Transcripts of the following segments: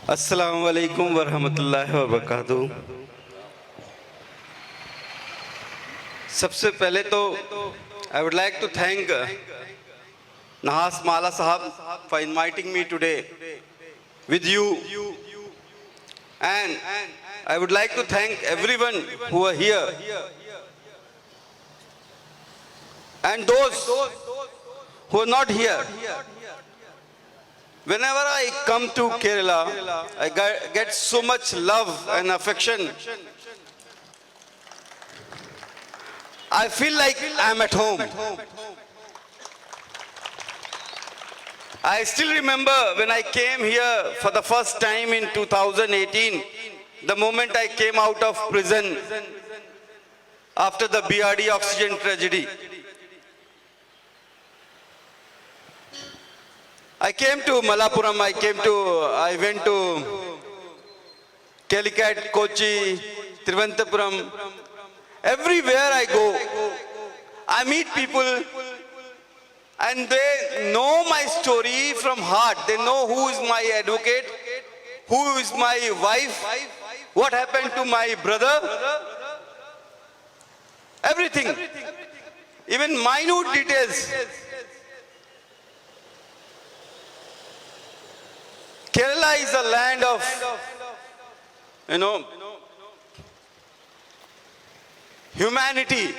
Assalamu alaikum wa rahmatullahi wa barakatuh. सबसे पहले तो I would like to thank Nahas Mala Sahab for inviting me today with you, and I would like to thank everyone who are here and those who are not here. Whenever I come to Kerala, I get so much love and affection. I feel like I'm at home. I still remember when I came here for the first time in 2018, the moment I came out of prison after the BRD oxygen tragedy. I came to Malapuram, I went to Calicut, Kochi, Trivandrum. Everywhere I go, I meet people and they know my story from heart. They know who is my advocate, who is my wife, what happened to my brother, everything, even minute details. Kerala is a land of, humanity,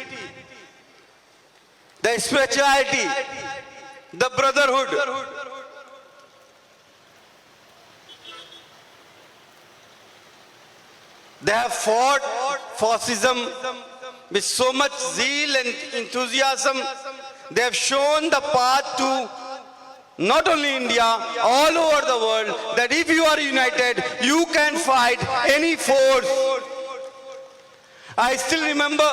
the spirituality, the brotherhood. They have fought fascism with so much zeal and enthusiasm. They have shown the path to not only India, all over the world, that if you are united, you can fight any force. I still remember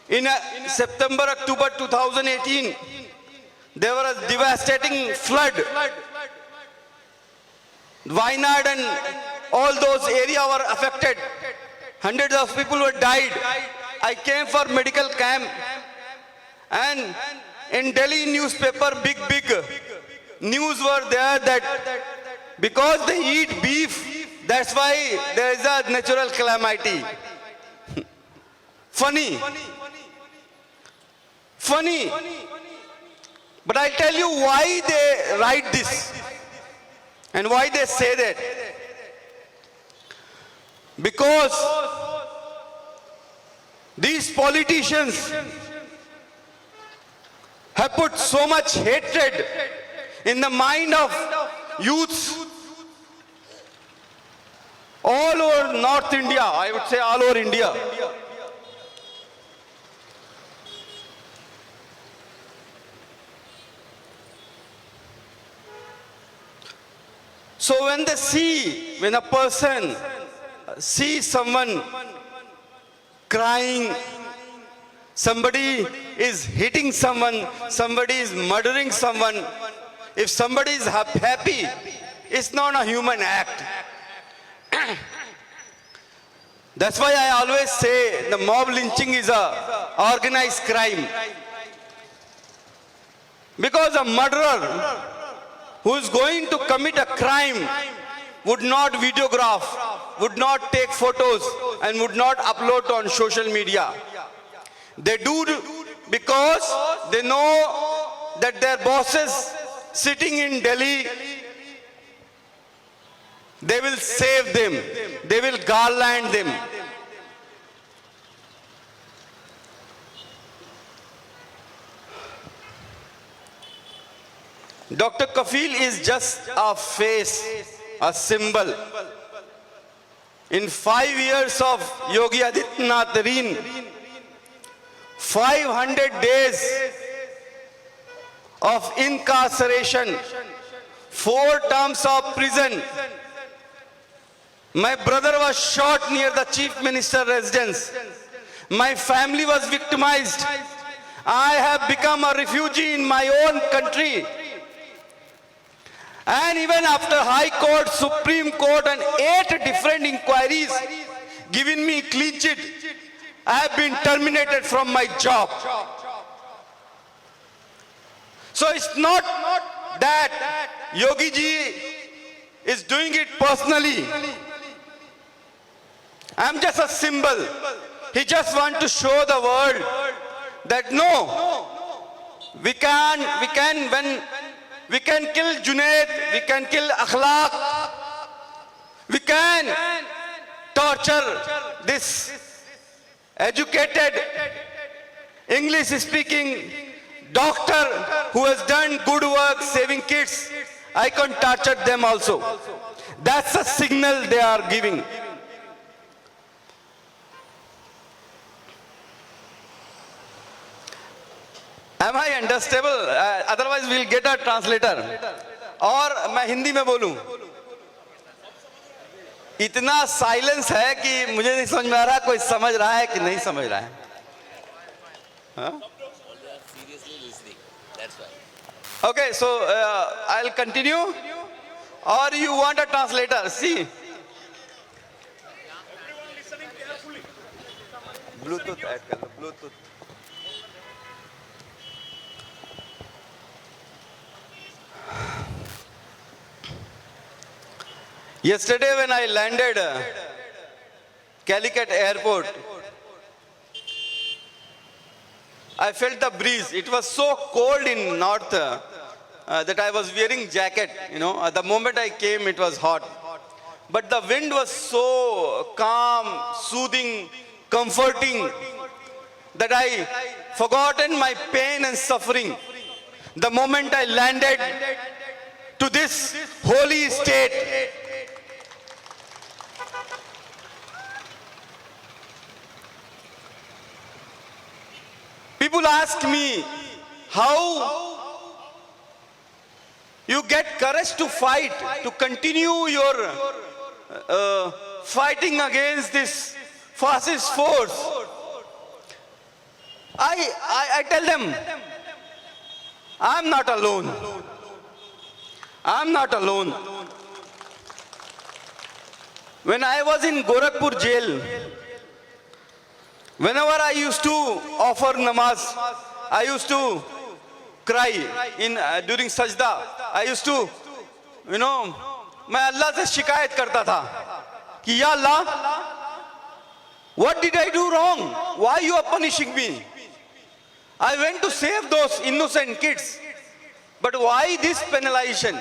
in September, October 2018, there was a devastating flood. Wayanad and all those areas were affected. Hundreds of people were died. I came for medical camp, and in Delhi newspaper, big news were there that because they eat beef, that's why there is a natural calamity. Funny. But I'll tell you why they write this and why they say that. Because these politicians have put so much hatred in the mind of youths all over North India, I would say all over India. So when a person sees someone crying, somebody is hitting someone, somebody is murdering someone, if somebody is happy, it's not a human act. That's why I always say the mob lynching is a organized crime. Because a murderer who is going to commit a crime would not videograph, would not take photos, and would not upload on social media. They do because they know that their bosses sitting in Delhi, they will save them, they will garland them. Dr. Kafeel is just a face, a symbol. In 5 years of Yogi Adityanath reign, 500 days of incarceration, 4 terms of prison. My brother was shot near the Chief Minister residence. My family was victimized. I have become a refugee in my own country. And even after High Court, Supreme Court and 8 different inquiries giving me clean chit, I have been terminated from my job. So it's not that Yogi ji is doing it personally. I'm just a symbol. He just wants to show the world that no, we can kill Junaid, we can kill Akhlaq, we can torture this educated English speaking doctor who has done good work saving kids. I can torture them also. That's a signal they are giving. Am I understandable? Otherwise we'll get a translator. और मैं हिंदी में बोलूं. इतना silence है कि मुझे नहीं समझ में आ रहा कोई समझ रहा है कि नहीं समझ रहा है. हाँ? Okay, so I'll continue. Or you want a translator? See. Bluetooth add कर लो. Bluetooth. Yesterday when I landed Calicut airport, I felt the breeze. It was so cold in north that I was wearing jacket. The moment I came, it was hot. But the wind was so calm, soothing, comforting that I forgotten my pain and suffering. The moment I landed to this holy state, people ask me, how you get courage to fight, to continue your fighting against this fascist force. I tell them, I'm not alone. I'm not alone. When I was in Gorakhpur jail, whenever I used to offer namaz, I used to cry during sajda. I used to, मैं अल्लाह से शिकायत करता था कि या अल्लाह, what did I do wrong? Why you are punishing me? I went to save those innocent kids, but why this penalization?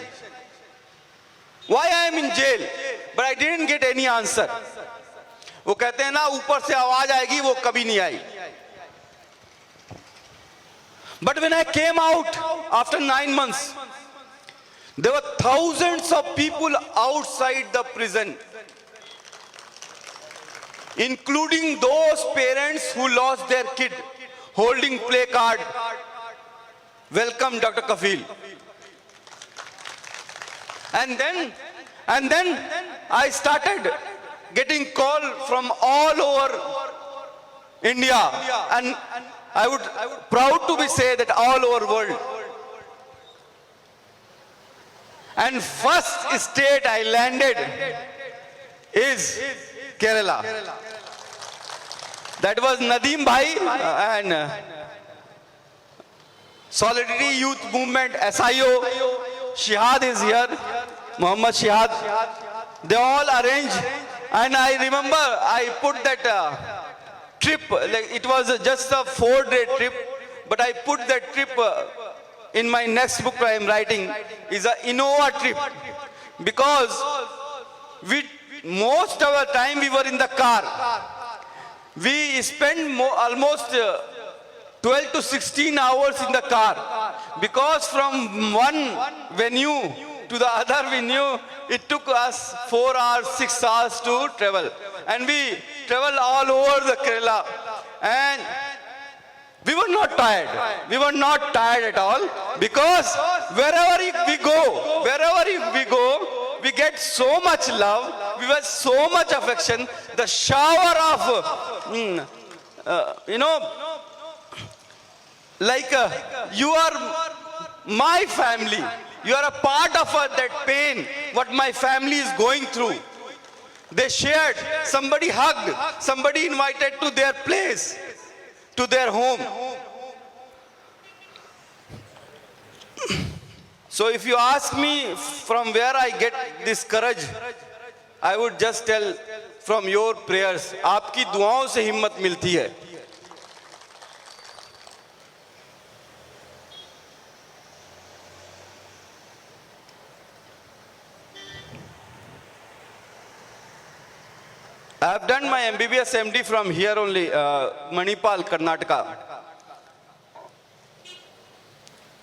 Why I am in jail? But I didn't get any answer. वो कहते हैं ना ऊपर से आवाज आएगी, वो कभी नहीं आई. But when I came out after 9 months, there were thousands of people outside the prison, including those parents who lost their kid, holding placard, welcome Dr. Kafeel. And then I started getting call from all over India, and I would proud to be say that all over world. And first state I landed is Kerala. That was Nadeem Bhai and Solidarity Youth Movement, SIO. Shihad is here, Muhammad Shihad. They all arranged, and I remember I put that trip, like it was just a 4-day trip, but I put that trip in my next book I am writing, is a Innova trip, because most of our time we were in the car. We spent almost 12 to 16 hours in the car, because from one venue to the other venue, it took us 4 hours, 6 hours to travel. And we traveled all over the Kerala. And we were not tired. We were not tired at all, because wherever we go, we get so much love, we get so much affection, the shower of, like you are my family. You are a part of that pain, what my family is going through. They shared, somebody hugged, somebody invited to their place, to their home. So if you ask me from where I get this courage, I would just tell from your prayers. आपकी दुआओं से हिम्मत मिलती है. I have done my MBBS MD from here only, Manipal, Karnataka.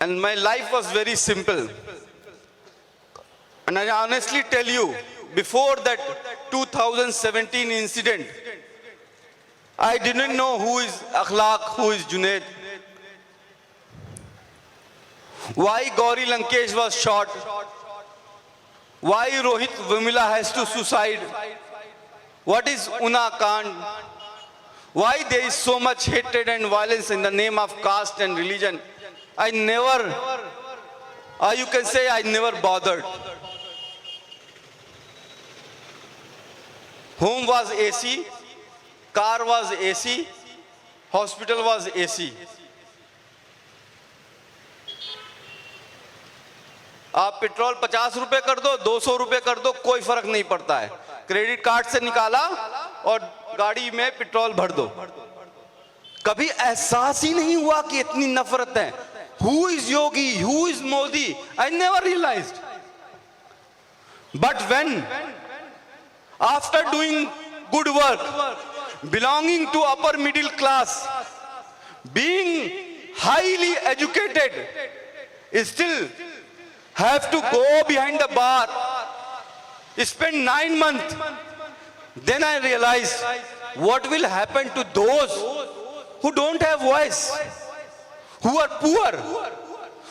And my life was very simple. And I honestly tell you, before that 2017 incident, I didn't know who is Akhlaq, who is Junaid. Why Gauri Lankesh was shot. Why Rohit Vimila has to suicide. What is Una Kand? Why there is so much hatred and violence in the name of caste and religion? I never, you can say I never bothered. Home was AC, car was AC, hospital was AC. आप petrol 50 रुपए कर दो, 200 रुपए कर दो, कोई फर्क नहीं पड़ता है. क्रेडिट कार्ड से निकाला और गाड़ी में पेट्रोल भर दो. कभी एहसास ही नहीं हुआ कि इतनी नफरत है. Who is Yogi? Who is Modi? I never realized. But when, after doing good work, belonging to upper middle class, being highly educated, still have to go behind the bar, spend 9 months, then I realized what will happen to those who don't have voice, who are poor,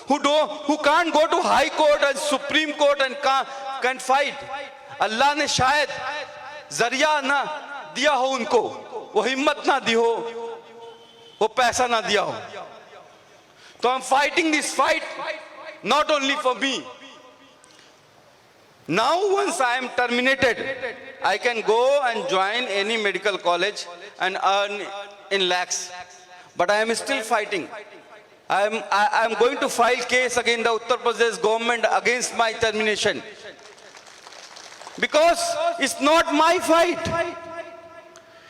who can't go to high court and supreme court and can't fight. Allah ने शायद जरिया ना दिया हो उनको, वो हिम्मत ना दी हो, वो पैसा ना दिया हो. So I'm fighting this fight not only for me. Now once I am terminated, I can go and join any medical college and earn in lakhs. But I am still fighting. I am going to file case against the Uttar Pradesh government against my termination. Because it's not my fight.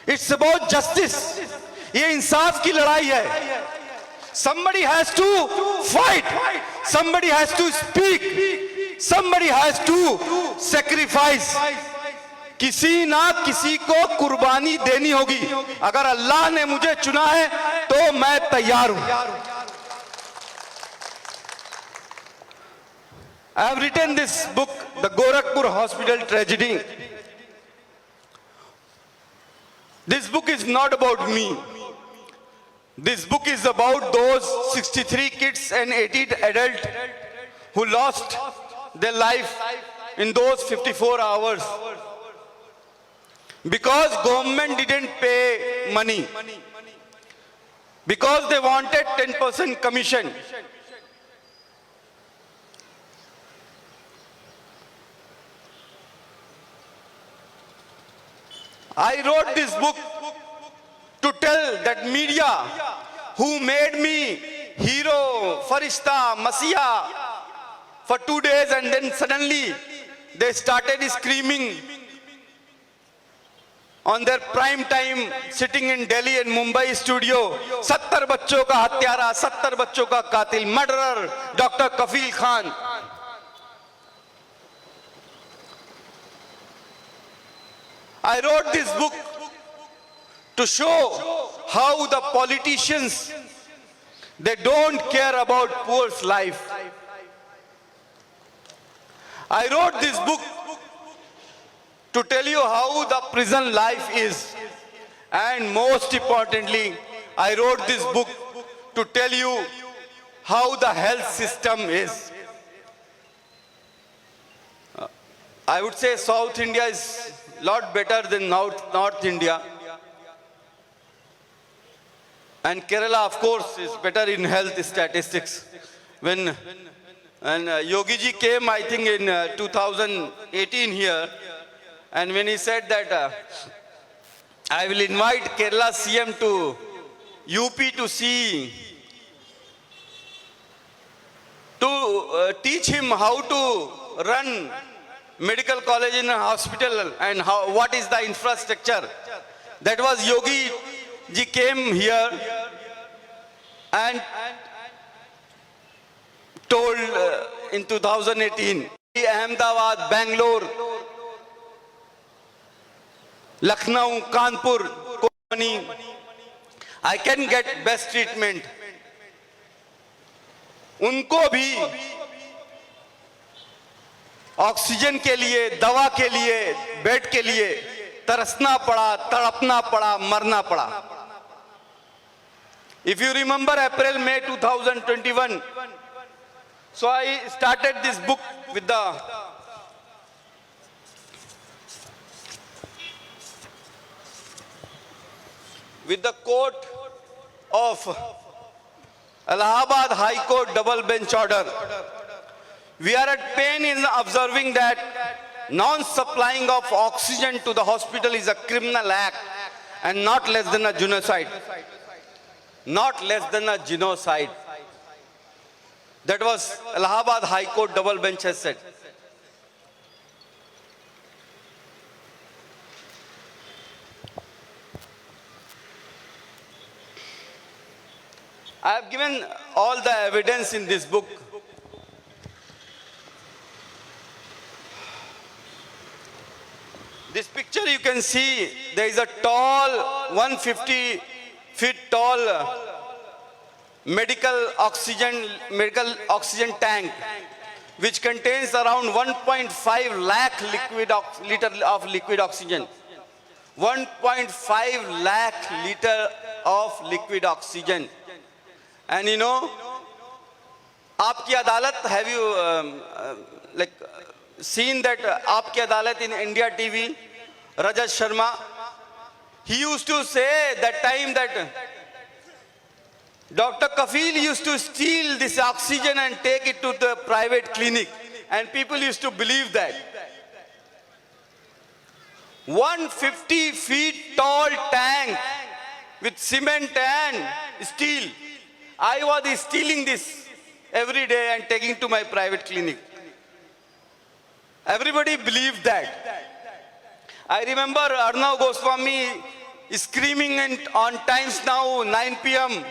It's about justice. ये इंसाफ की लड़ाई है. Somebody has to fight. Somebody has to speak. Somebody has to sacrifice. किसी ना किसी को कुर्बानी देनी होगी. अगर अल्लाह ने मुझे चुना है तो मैं तैयार हूं. I have written this book, The Gorakhpur Hospital Tragedy. This book is not about me. This book is about those 63 kids and 18 adults who lost their life in those 54 hours. Because government didn't pay money. Because they wanted 10% commission. I wrote this book to tell that media who made me hero, farishta, masiha for 2 days and then suddenly they started screaming on their prime time sitting in Delhi and Mumbai studio. 70 बच्चों का हत्यारा, 70 बच्चों का कातिल, murderer, Dr. Kafeel Khan. I wrote this book to show how the politicians, they don't care about poor's life. I wrote this book to tell you how the prison life is. And most importantly, I wrote this book to tell you how the health system is. I would say South India is a lot better than North India. And Kerala, of course, is better in health statistics. When Yogi ji came, I think in 2018 here, and when he said that I will invite Kerala CM to UP to see to teach him how to run medical college in a hospital and what is the infrastructure. That was Yogi ji came here and told in 2018, Ahmedabad, Bangalore, Lucknow, Kanpur, Koni, I can get best treatment. उनको भी oxygen के लिए, दवा के लिए, bed के लिए तरसना पड़ा, तड़पना पड़ा, मरना पड़ा. If you remember April, May 2021, so I started this book with the quote of Allahabad High Court double bench order. We are at pain in observing that non-supplying of oxygen to the hospital is a criminal act and not less than a genocide. Not less than a genocide. That was Allahabad High Court double bench has said. I have given all the evidence in this book. This picture you can see, there is a tall, 150 feet tall medical oxygen tank, which contains around 1.5 lakh liter of liquid oxygen. 1.5 lakh liter of liquid oxygen. And you know, Aapki Adalat, have you seen that Aapki Adalat in India TV, Rajat Sharma? He used to say that time that Dr. Kafeel used to steal this oxygen and take it to the private clinic. And people used to believe that. 150 feet tall tank with cement and steel. I was stealing this every day and taking to my private clinic. Everybody believed that. I remember Arnav Goswami screaming on Times Now, 9 p.m.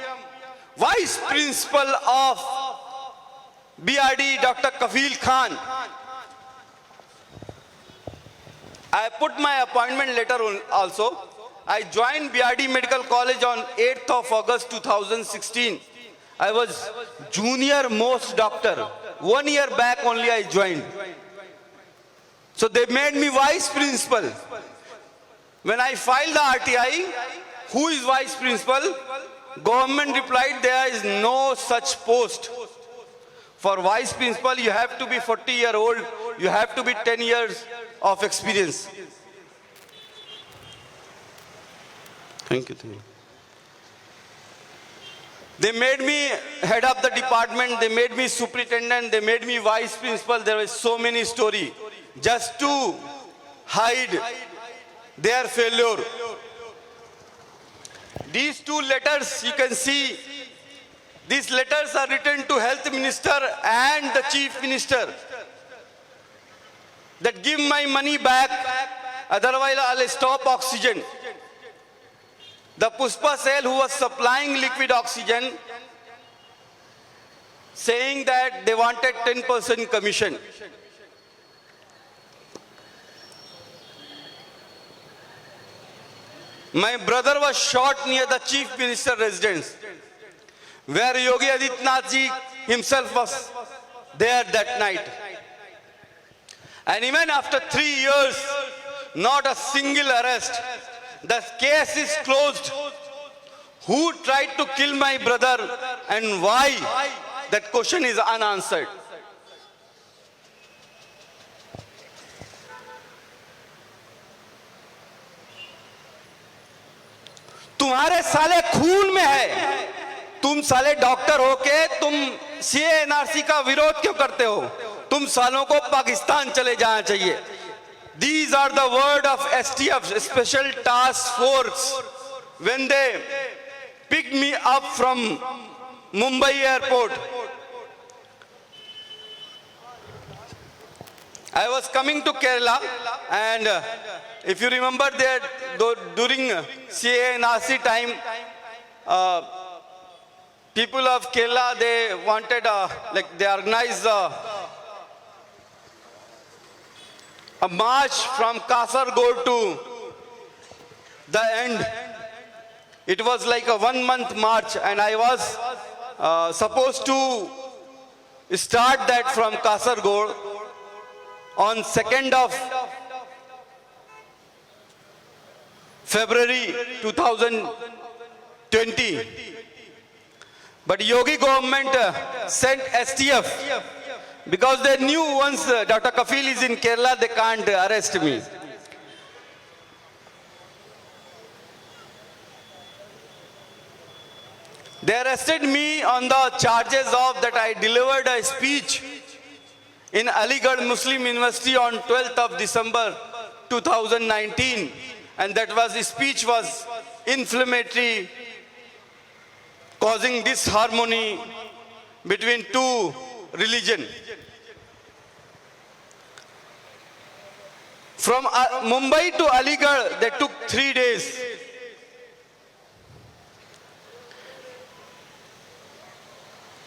Vice Principal of BRD, Dr. Kafeel Khan. I put my appointment letter also. I joined BRD Medical College on 8th of August 2016. I was junior most doctor. 1 year back only I joined. So they made me vice principal. When I filed the RTI, who is vice principal? Government replied there is no such post. For vice principal, you have to be 40-year-old. You have to be 10 years of experience. Thank you. They made me head of the department. They made me superintendent. They made me vice principal. There was so many stories just to hide their failure. These two letters you can see, these letters are written to health minister and the chief minister that give my money back, otherwise I'll stop oxygen. The Puspa cell who was supplying liquid oxygen saying that they wanted 10% commission. My brother was shot near the chief minister residence, where Yogi Adityanath ji himself was there that night. And even after 3 years, not a single arrest. The case is closed. Who tried to kill my brother and why? That question is unanswered. तुम्हारे साले खून में है. तुम साले doctor होके तुम CA NRC का विरोध क्यों करते हो? तुम सालों को पाकिस्तान चले जाना चाहिए. These are the word of STF, Special Task Force, when they picked me up from Mumbai airport. I was coming to Kerala, and if you remember that during CA and RC time, people of Kerala, they wanted, they organized a march from Kasargod to the end. It was like a 1-month march, and I was supposed to start that from Kasargod on 2nd of February 2020. But Yogi government sent STF because they knew once Dr. Kafeel is in Kerala, they can't arrest me. They arrested me on the charges of that I delivered a speech in Aligarh Muslim University on 12th of December 2019, and that was the speech was inflammatory, causing disharmony between two religions. From Mumbai to Aligarh, they took 3 days.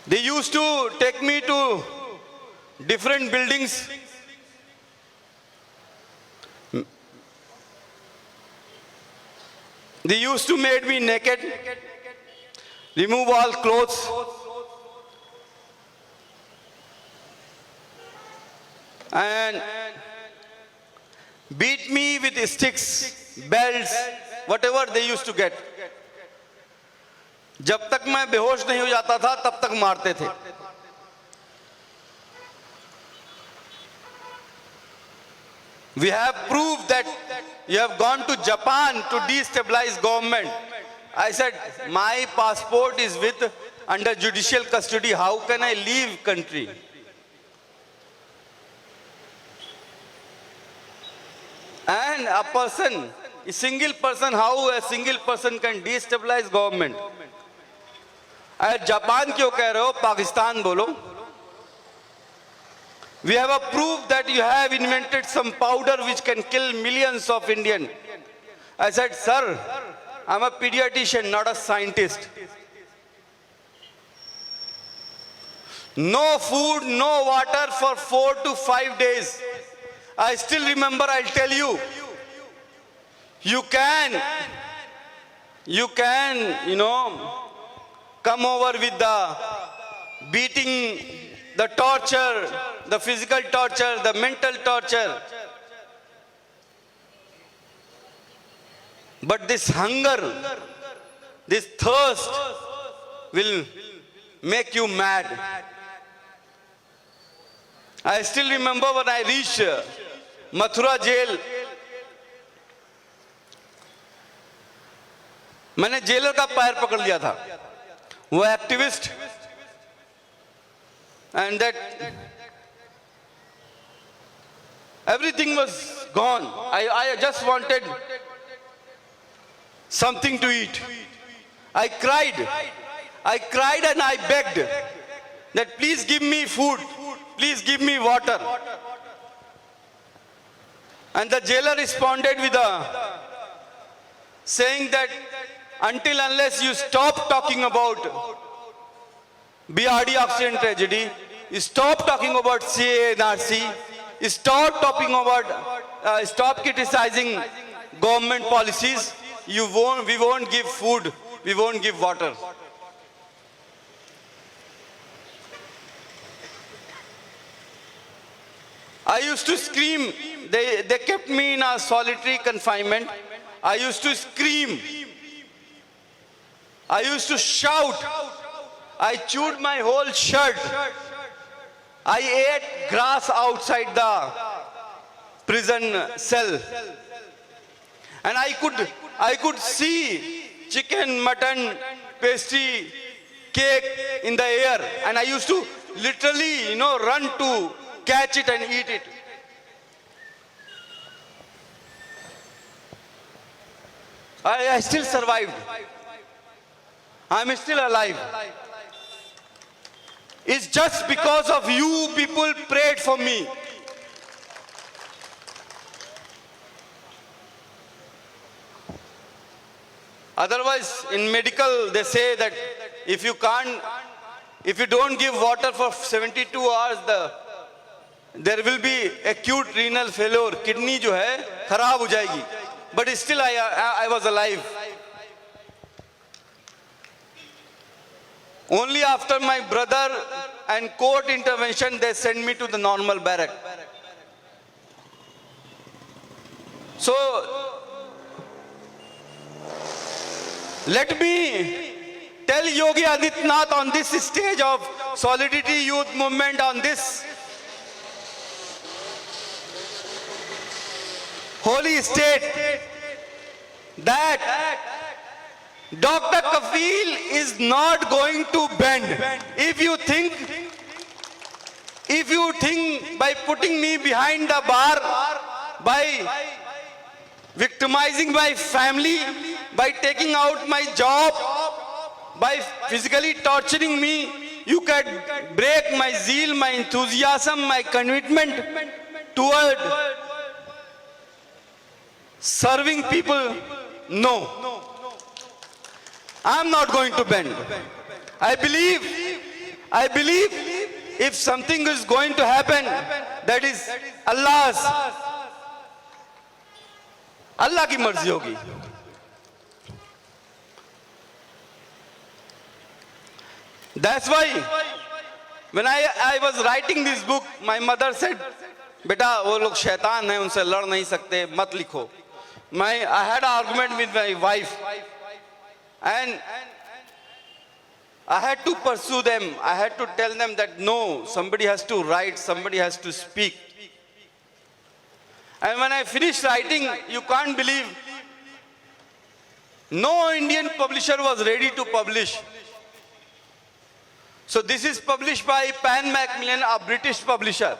They used to take me to different buildings. They used to make me naked, remove all clothes, and beat me with sticks, belts, whatever they used to get. जब तक मैं बेहोश नहीं हो जाता था तब तक मारते थे. We have proved that you have gone to Japan to destabilize government. I said, my passport is under judicial custody. How can I leave country? And a single person, how a single person can destabilize government? Japan क्यों कह रहे हो? पाकिस्तान बोलो. We have a proof that you have invented some powder which can kill millions of Indians. I said, sir, I'm a pediatrician, not a scientist. No food, no water for 4 to 5 days. I still remember, I'll tell you. You can, come over with the beating, the torture, the physical torture, the mental torture. But this hunger, this thirst will make you mad. I still remember when I reached Mathura jail, मैंने jailer का पैर पकड़ लिया था. वो activist, and that everything was gone. I just wanted something to eat. I cried and I begged that please give me food, please give me water. And the jailer responded with saying that until unless you stop talking about BRD accident tragedy, stop talking about CA and RC, stop criticizing government policies, we won't give food, we won't give water. I used to scream. They kept me in a solitary confinement. I used to scream. I used to shout. I chewed my whole shirt. I ate grass outside the prison cell. And I could see chicken, mutton, pastry, cake in the air. And I used to literally, run to catch it and eat it. I still survived. I'm still alive. It's just because of you people prayed for me. Otherwise, in medical, they say that if you don't give water for 72 hours, there will be acute renal failure. Kidney जो है खराब हो जाएगी. But still I was alive. Only after my brother and court intervention, they sent me to the normal barrack. So, let me tell Yogi Adityanath on this stage of Solidarity Youth Movement, on this holy state, that Dr. Kafeel is not going to bend. If you think by putting me behind the bar, by victimizing my family, by taking out my job, by physically torturing me, you can break my zeal, my enthusiasm, my commitment toward serving people. No. I'm not going to bend. I believe if something is going to happen, that is Allah की मर्जी होगी. That's why when I was writing this book, my mother said, बेटा वो लोग शैतान हैं, उनसे लड़ नहीं सकते, मत लिखो. I had an argument with my wife, and I had to pursue them. I had to tell them that no, somebody has to write, somebody has to speak. And when I finished writing, you can't believe, no Indian publisher was ready to publish. So this is published by Pan Macmillan, a British publisher.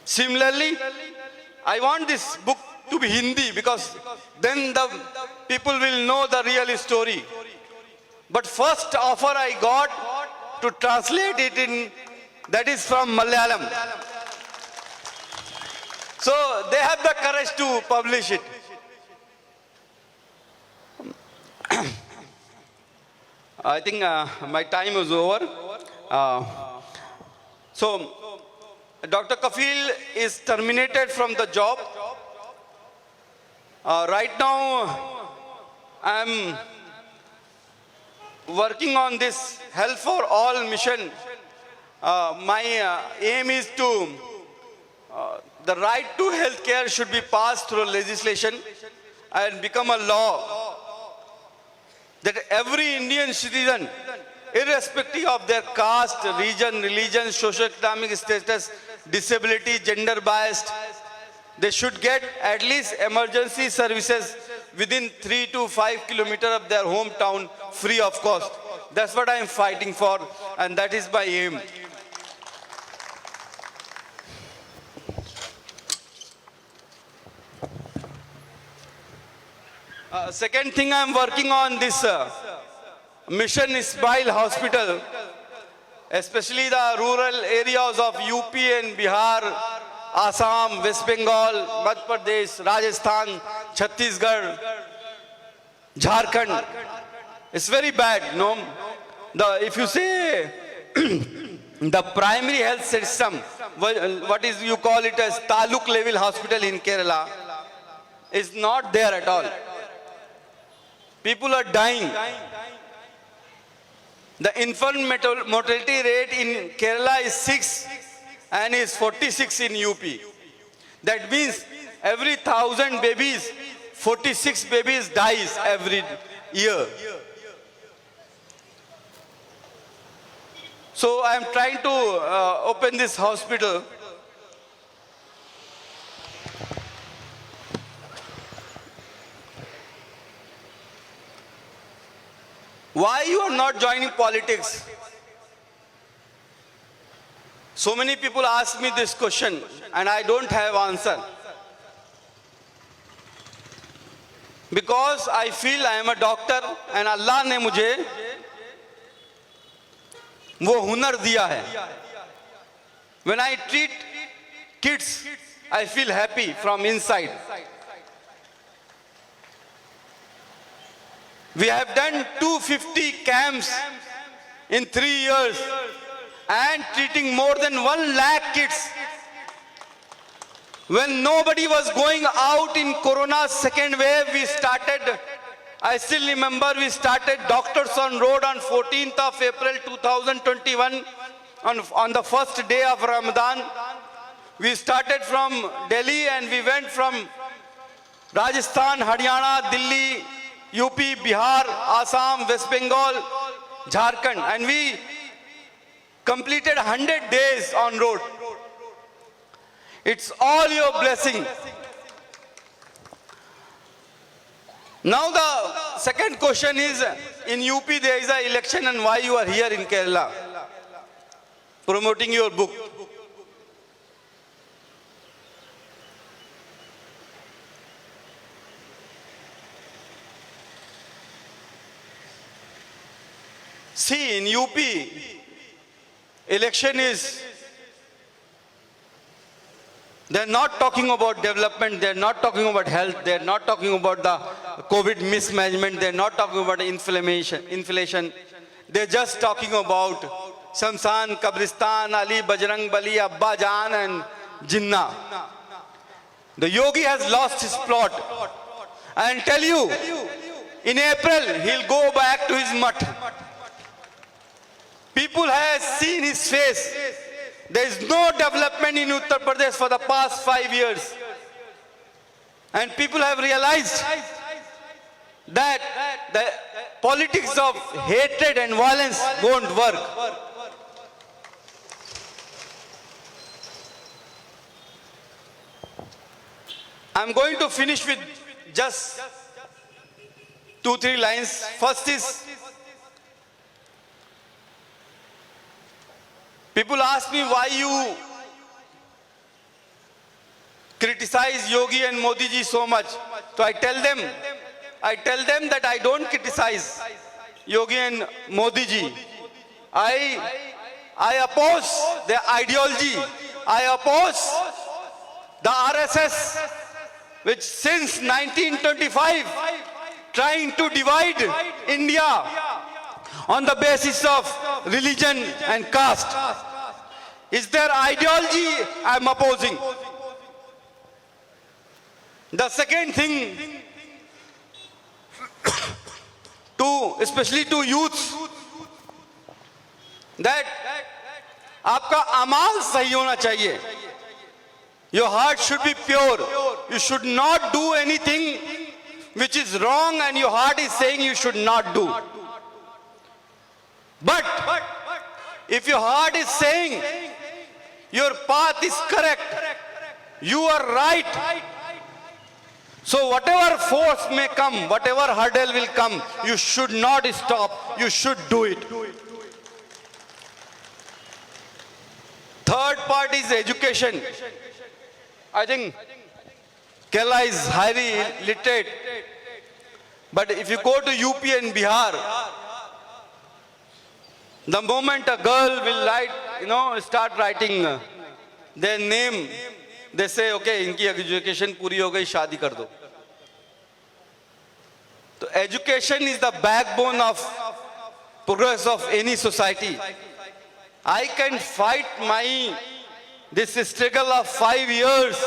Similarly, I want this book to be Hindi, because then the people will know the real story. But first offer I got to translate it in, that is from Malayalam. So they have the courage to publish it. I think my time is over. So Dr. Kafeel is terminated from the job. Right now, I'm working on this Health for All mission. My aim is to, the right to health care should be passed through legislation and become a law, that every Indian citizen, irrespective of their caste, region, religion, socio-economic status, disability, gender biased, they should get at least emergency services within 3 to 5 kilometers of their hometown, free of cost. That's what I am fighting for, and that is my aim. Second thing, I am working on this Mission Smile Hospital, especially the rural areas of UP and Bihar, Assam, West Bengal, Madhya Pradesh, Rajasthan, Chhattisgarh, Jharkhand. It's very bad, no? If you say the primary health system, what is you call it as taluk level hospital in Kerala, is not there at all. People are dying. The infant mortality rate in Kerala is 6 and is 46 in UP. That means every 1,000 babies, 46 babies dies every year. So I am trying to open this hospital. Why you are not joining politics? So many people ask me this question and I don't have answer. Because I feel I am a doctor and Allah ने मुझे वो हुनर दिया है. When I treat kids I feel happy from inside. We have done 250 camps in 3 years and treating more than 1 lakh kids. When nobody was going out in Corona's second wave, we started, I still remember, we started Doctors on Road on 14th of April 2021 on the first day of Ramadan. We started from Delhi and we went from Rajasthan, Haryana, Delhi, UP, Bihar, Assam, West Bengal, Jharkhand, and we completed 100 days on road. It's all your blessing. Now the second question is, in UP there is an election, and why you are here in Kerala promoting your book? See, in UP, election is, they're not talking about development, they're not talking about health, they're not talking about the COVID mismanagement, they're not talking about inflation. They're just talking about Shamsan, Kabristan, Ali, Bajrang Bali, Abba Jan and Jinnah. The yogi has lost his plot. I'll tell you, in April, he'll go back to his mutt. People have seen his face. There is no development in Uttar Pradesh for the past 5 years. And people have realized that the politics of hatred and violence won't work. I'm going to finish with just 2-3 lines. First is, people ask me why you criticize Yogi and Modi ji so much. So I tell them that I don't criticize Yogi and Modi ji. I oppose their ideology. I oppose the RSS, which since 1925 trying to divide India on the basis of religion and caste. Is their ideology I am opposing. The second thing, especially to youths, that आपका अमाल सही होना चाहिए. Your heart should be pure. You should not do anything which is wrong and your heart is saying you should not do. But if your heart is saying your path is correct, you are right, so whatever force may come, whatever hurdle will come, you should not stop, you should do it. Third part is education. I think Kerala is highly literate, but if you go to UP and Bihar, the moment a girl will start writing their name, they say, okay, इनकी education पूरी हो गई, शादी कर दो. So education is the backbone of progress of any society. I can fight this struggle of 5 years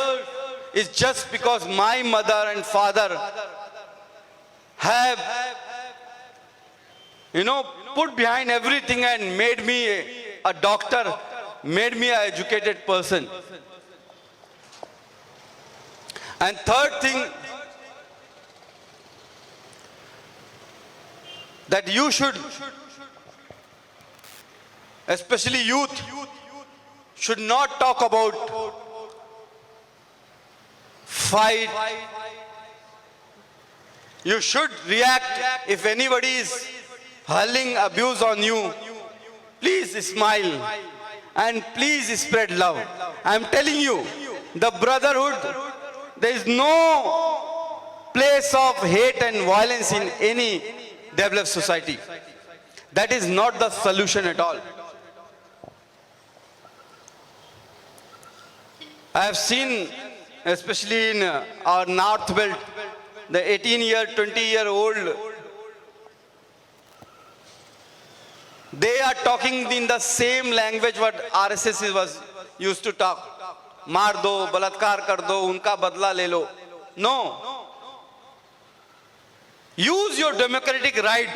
is just because my mother and father have, put behind everything and made me a doctor, made me an educated person. And third thing, that you should, especially youth, should not talk about fight. You should react if anybody is hurling abuse on you. Please smile and please spread love. I am telling you, the brotherhood, there is no place of hate and violence in any developed society. That is not the solution at all. I have seen especially in our north belt, the 18-year, 20-year-old, they are talking in the same language what RSS was used to talk. मार दो, बलात्कार कर दो, उनका बदला ले लो. No. Use your democratic right.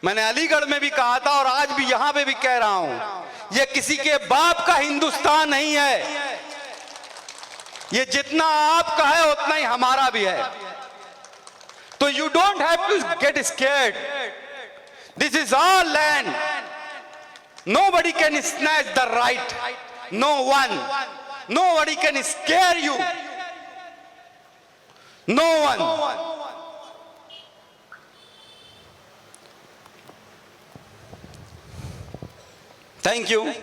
मैंने अलीगढ़ में भी कहा था और आज भी यहां पे भी कह रहा हूं, ये किसी के बाप का हिंदुस्तान नहीं है. ये जितना आपका है उतना ही हमारा भी है. तो you don't have to get scared. This is our land. Nobody can snatch the right. No one. Nobody can scare you. No one. Thank you.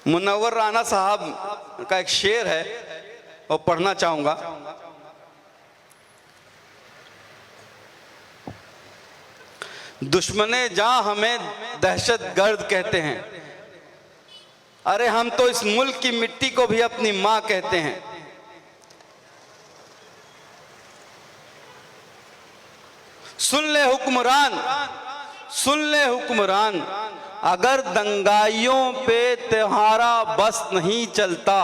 Munawwar Rana साहब का एक शेर है और पढ़ना चाहूंगा. दुश्मने जहां हमें दहशतगर्द कहते हैं, अरे हम तो इस मुल्क की मिट्टी को भी अपनी मां कहते हैं. सुन ले हुक्मरान, सुन ले हुक्मरान, अगर दंगाइयों पे तुम्हारा बस नहीं चलता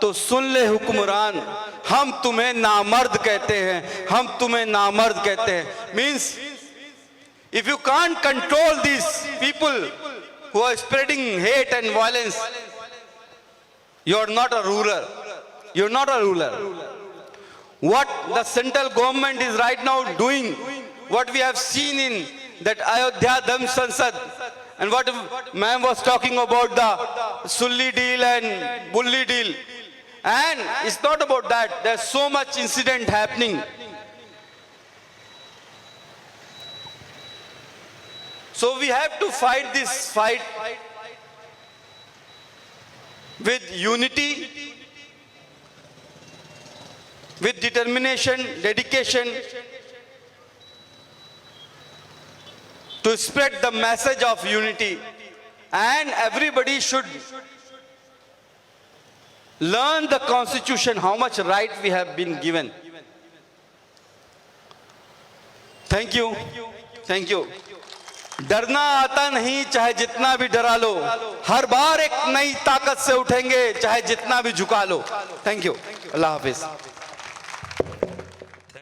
तो सुन ले हुक्मरान, हम तुम्हें नामर्द कहते हैं, हम तुम्हें नामर्द कहते हैं. Means if you can't control these people who are spreading hate and violence, you are not a ruler. You are not a ruler. What the central government is right now doing, what we have seen in that Ayodhya Dham Sansad, and what ma'am was talking about the Sulli deal and Bulli deal, and it's not about that. There's so much incident happening. So we have to fight this fight with unity, with determination, dedication, to spread the message of unity. And everybody should learn the constitution, how much right we have been given. Thank you. Thank you. डरना आता नहीं चाहे जितना भी डरा लो, हर बार एक नई ताकत से उठेंगे चाहे जितना भी झुका लो. Thank you. Allah Hafiz.